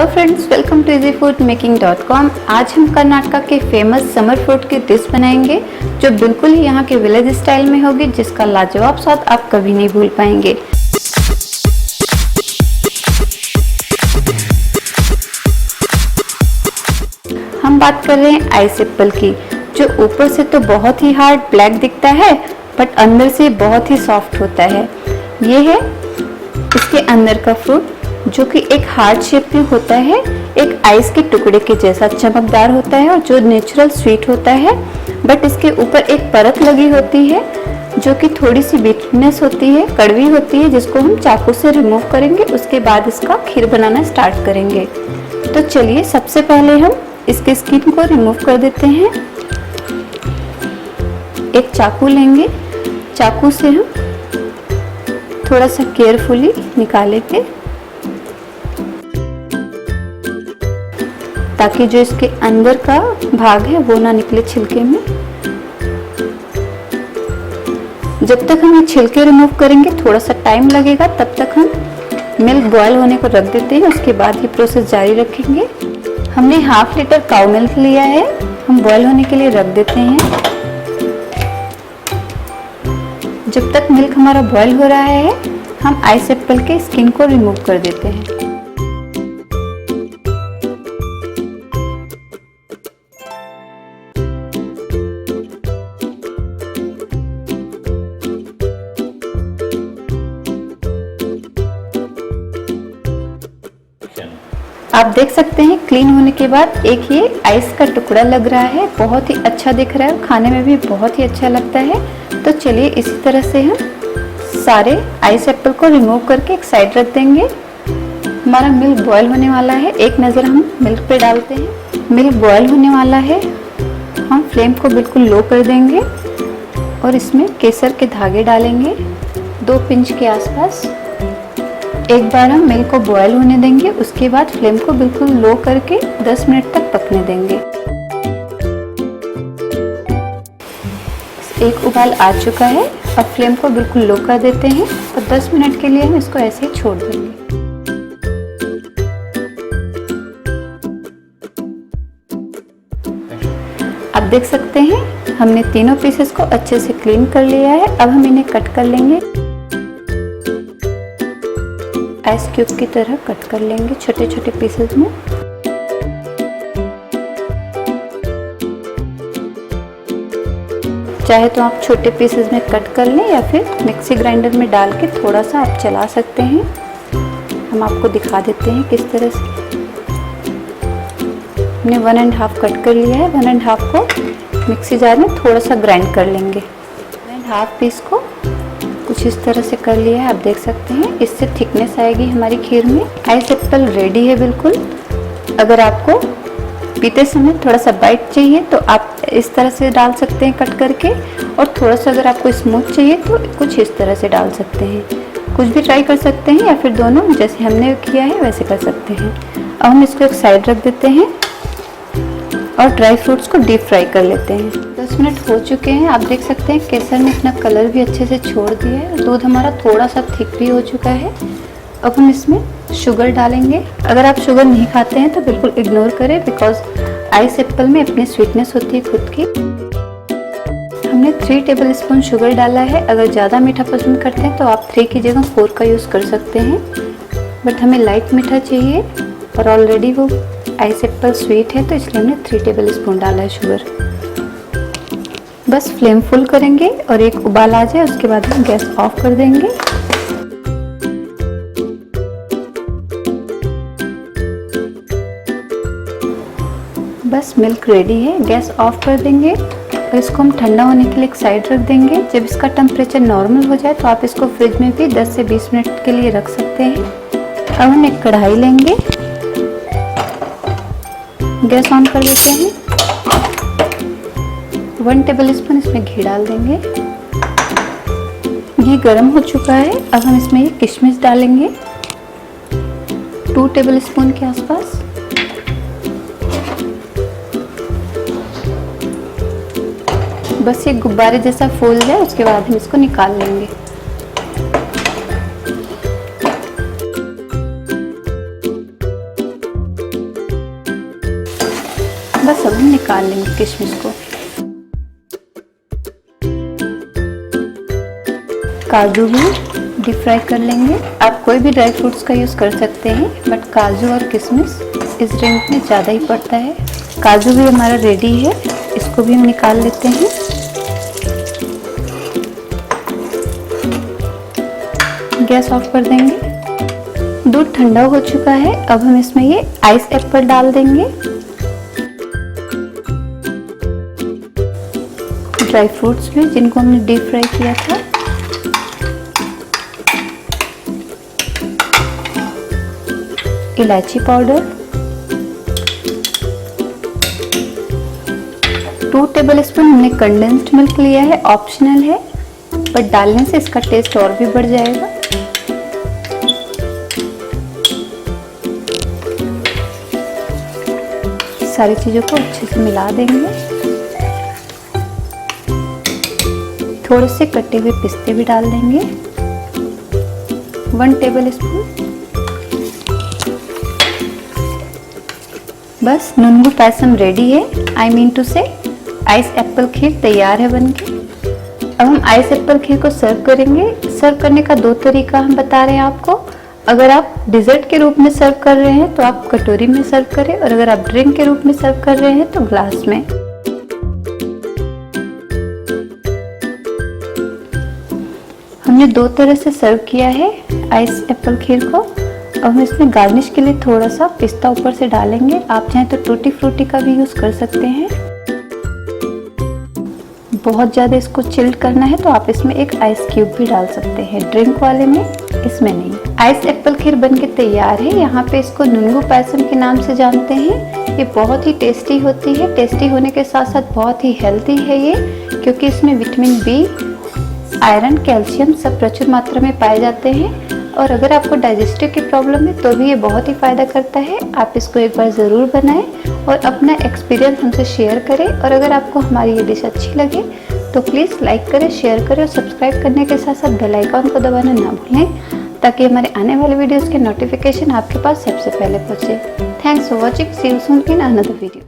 Hello friends, welcome to easyfoodmaking.com। आज हम कर्नाटका के फेमस समर फ्रूट की डिश बनाएंगे जो बिल्कुल ही यहाँ के विलेज स्टाइल में होगी, जिसका लाजवाब स्वाद आप कभी नहीं भूल पाएंगे। हम बात कर रहे हैं आइस एप्पल की, जो ऊपर से तो बहुत ही हार्ड ब्लैक दिखता है बट अंदर से बहुत ही सॉफ्ट होता है। ये है इसके अंदर का फ्रूट, जो कि एक हार्ट शेप में होता है, एक आइस के टुकड़े के जैसा चमकदार होता है और जो नेचुरल स्वीट होता है। बट इसके ऊपर एक परत लगी होती है जो कि थोड़ी सी बिटरनेस होती है, कड़वी होती है, जिसको हम चाकू से रिमूव करेंगे। उसके बाद इसका खीर बनाना स्टार्ट करेंगे। तो चलिए, सबसे पहले हम इसके स्किन को रिमूव कर देते हैं। एक चाकू लेंगे, चाकू से हम थोड़ा सा केयरफुली निकालेंगे ताकि जो इसके अंदर का भाग है वो ना निकले छिलके में। जब तक हम ये छिलके रिमूव करेंगे थोड़ा सा टाइम लगेगा, तब तक हम मिल्क बॉयल होने को रख देते हैं। उसके बाद ये प्रोसेस जारी रखेंगे। हमने हाफ लीटर काऊ मिल्क लिया है, हम बॉयल होने के लिए रख देते हैं। जब तक मिल्क हमारा बॉयल हो रहा है, हम आइस एप्पल के स्किन को रिमूव कर देते हैं। आप देख सकते हैं क्लीन होने के बाद एक ये आइस का टुकड़ा लग रहा है, बहुत ही अच्छा दिख रहा है और खाने में भी बहुत ही अच्छा लगता है। तो चलिए, इसी तरह से हम सारे आइस एप्पल को रिमूव करके एक साइड रख देंगे। हमारा मिल्क बॉयल होने वाला है, एक नज़र हम मिल्क पे डालते हैं। मिल्क बॉयल होने वाला है, हम फ्लेम को बिल्कुल लो कर देंगे और इसमें केसर के धागे डालेंगे 2 पिंच के आसपास। एक बार हम मिल्क को बॉयल होने देंगे, उसके बाद फ्लेम को बिल्कुल लो करके 10 मिनट तक पकने देंगे। एक उबाल आ चुका है, अब फ्लेम को बिल्कुल लो कर देते हैं और 10 मिनट के लिए हम इसको ऐसे ही छोड़ देंगे। आप देख सकते हैं हमने तीनों पीसेस को अच्छे से क्लीन कर लिया है। अब हम इन्हें कट कर लेंगे, आइस क्यूब की तरह कट कर लेंगे छोटे छोटे पीसेस में। चाहे तो आप छोटे पीसेस में कट कर लें या फिर मिक्सी ग्राइंडर में डाल के थोड़ा सा आप चला सकते हैं। हम आपको दिखा देते हैं किस तरह से। हमने 1.5 कट कर लिया है, 1.5 को मिक्सी जार में थोड़ा सा ग्राइंड कर लेंगे। 1.5 पीस को कुछ इस तरह से कर लिया है, आप देख सकते हैं। इससे थिकनेस आएगी हमारी खीर में। आइस एप्पल रेडी है बिल्कुल। अगर आपको पीते समय थोड़ा सा बाइट चाहिए तो आप इस तरह से डाल सकते हैं कट करके, और थोड़ा सा अगर आपको स्मूथ चाहिए तो कुछ इस तरह से डाल सकते हैं। कुछ भी ट्राई कर सकते हैं या फिर दोनों जैसे हमने किया है वैसे कर सकते हैं। अब हम इसको एक साइड रख देते हैं और ड्राई फ्रूट्स को डीप फ्राई कर लेते हैं। 10 मिनट हो चुके हैं, आप देख सकते हैं केसर ने अपना कलर भी अच्छे से छोड़ दिया है। दूध हमारा थोड़ा सा थिक भी हो चुका है। अब हम इसमें शुगर डालेंगे। अगर आप शुगर नहीं खाते हैं तो बिल्कुल इग्नोर करें, बिकॉज आइस एप्पल में अपनी स्वीटनेस होती है खुद की। हमने 3 टेबल स्पून शुगर डाला है। अगर ज़्यादा मीठा पसंद करते हैं तो आप 3 की जगह 4 का यूज़ कर सकते हैं, बट हमें लाइट मीठा चाहिए और ऑलरेडी वो आइस एप्पल स्वीट है, तो इसलिए हमने 3 टेबल स्पून डाला है शुगर। बस फ्लेम फुल करेंगे और एक उबाल आ जाए उसके बाद हम गैस ऑफ कर देंगे। बस मिल्क रेडी है, गैस ऑफ कर देंगे और इसको हम ठंडा होने के लिए एक साइड रख देंगे। जब इसका टेम्परेचर नॉर्मल हो जाए तो आप इसको फ्रिज में भी 10 से 20 मिनट के लिए रख सकते हैं। अब हम एक कढ़ाई लेंगे, गैस ऑन कर देते हैं। 1 टेबल स्पून इसमें घी डाल देंगे। घी गर्म हो चुका है, अब हम इसमें ये किशमिश डालेंगे 2 टेबल स्पून के आसपास। बस ये गुब्बारे जैसा फूल जाए उसके बाद हम इसको निकाल लेंगे। बस अब हम निकाल लेंगे किशमिश को। काजू भी डीप फ्राई कर लेंगे। आप कोई भी ड्राई फ्रूट्स का यूज़ कर सकते हैं, बट काजू और किशमिश इस ड्रिंक में ज़्यादा ही पड़ता है। काजू भी हमारा रेडी है, इसको भी हम निकाल लेते हैं। गैस ऑफ कर देंगे। दूध ठंडा हो चुका है, अब हम इसमें ये आइस एप्पल डाल देंगे। ड्राई फ्रूट्स भी जिनको हमने डीप फ्राई किया था। इलायची पाउडर, 2 टेबलस्पून हमने कंडेंस्ड मिल्क लिया है, ऑप्शनल है, बट डालने से इसका टेस्ट और भी बढ़ जाएगा। सारी चीज़ों को अच्छे से मिला देंगे। थोड़े से कटे हुए पिस्ते भी डाल देंगे, 1 टेबलस्पून। बस नुनगु पायसम रेडी है, आई मीन टू से आइस एप्पल खीर तैयार है बनके। अब हम आइस एप्पल खीर को सर्व करेंगे। सर्व करने का 2 तरीका हम बता रहे हैं आपको। अगर आप डिज़र्ट के रूप में सर्व कर रहे हैं तो आप कटोरी में सर्व करें, और अगर आप ड्रिंक के रूप में सर्व कर रहे हैं तो ग्लास में। हमने 2 तरह से सर्व किया है आइस एप्पल खीर को। अब हम इसमें गार्निश के लिए थोड़ा सा पिस्ता ऊपर से डालेंगे। आप चाहें तो टूटी फ्रूटी का भी यूज़ कर सकते हैं। बहुत ज़्यादा इसको चिल्ड करना है तो आप इसमें एक आइस क्यूब भी डाल सकते हैं, ड्रिंक वाले में, इसमें नहीं। आइस एप्पल खीर बनके तैयार है। यहाँ पे इसको नुनगु पायसम के नाम से जानते हैं। ये बहुत ही टेस्टी होती है। टेस्टी होने के साथ साथ बहुत ही हेल्दी है ये, क्योंकि इसमें विटामिन बी, आयरन, कैल्शियम सब प्रचुर मात्रा में पाए जाते हैं। और अगर आपको डाइजेस्टिव की प्रॉब्लम है तो भी ये बहुत ही फ़ायदा करता है। आप इसको एक बार ज़रूर बनाएं और अपना एक्सपीरियंस हमसे शेयर करें। और अगर आपको हमारी ये डिश अच्छी लगे तो प्लीज़ लाइक करें, शेयर करें और सब्सक्राइब करने के साथ साथ बेल आइकॉन को दबाना ना भूलें, ताकि हमारे आने वाले वीडियोज़ के नोटिफिकेशन आपके पास सबसे पहले पहुँचे। Thanks for watching, see you soon in another video.